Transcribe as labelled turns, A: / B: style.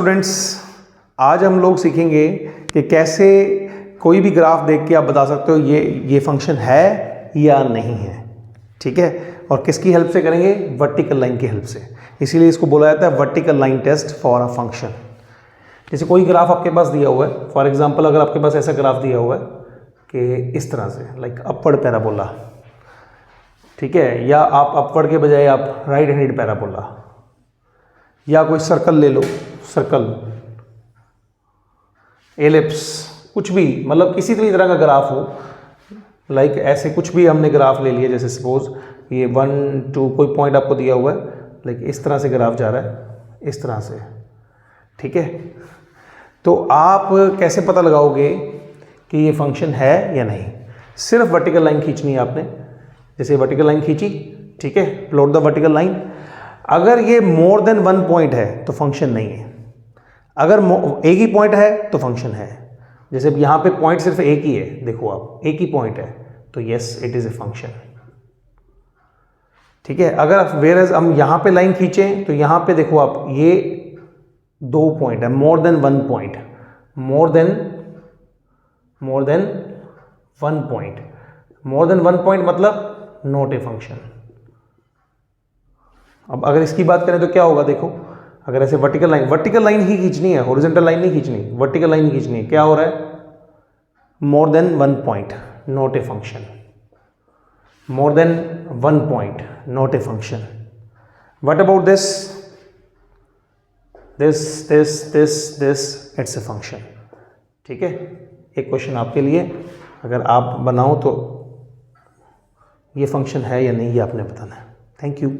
A: Students, आज हम लोग सीखेंगे कि कैसे कोई भी ग्राफ देख के आप बता सकते हो ये फंक्शन है या नहीं है। ठीक है, और किसकी हेल्प से करेंगे? वर्टिकल लाइन की हेल्प से। इसीलिए इसको बोला जाता है vertical line test for a function. जैसे कोई ग्राफ आपके पास दिया हुआ है, फॉर एग्जांपल अगर आपके पास ऐसा ग्राफ दिया हुआ है कि इस तरह से, लाइक अपवर्ड पैराबोला, ठीक है, या आप अपवर्ड के बजाय आप राइट हैंडेड पैराबोला, या कोई सर्कल ले लो, सर्कल, एलिप्स, कुछ भी, मतलब किसी भी तरह का ग्राफ हो, लाइक ऐसे कुछ भी हमने ग्राफ ले लिया, जैसे सपोज ये 1 2 कोई पॉइंट आपको दिया हुआ है, लाइक इस तरह से ग्राफ जा रहा है, इस तरह से। ठीक है, तो आप कैसे पता लगाओगे कि ये फंक्शन है या नहीं? सिर्फ वर्टिकल लाइन खींचनी है आपने। जैसे वर्टिकल लाइन खींची, ठीक है, प्लॉट द वर्टिकल लाइन। अगर ये मोर देन 1 पॉइंट है तो फंक्शन नहीं है, अगर एक ही पॉइंट है तो फंक्शन है। जैसे यहाँ पे पॉइंट सिर्फ एक ही है, देखो आप, एक ही पॉइंट है, तो yes it is a function. ठीक है, अगर वेयर हम यहाँ पे लाइन खींचें तो यहाँ पे देखो आप, ये 2 पॉइंट है, more than 1 point, more than 1 point, more than 1 point मतलब नॉट ए फंक्शन। अब अगर इसकी बात करें तो क्या होगा, देखो, अगर ऐसे वर्टिकल लाइन ही खींचनी है, हॉरिजॉन्टल लाइन नहीं खींचनी, वर्टिकल लाइन खींचनी है, क्या हो रहा है? More than 1 point, not a function. More than 1 point, not a function. What about this, it's a function. ठीक है, एक क्वेश्चन आपके लिए, अगर आप बनाओ तो ये फंक्शन है या नहीं, ये आपने बताना है। Thank you.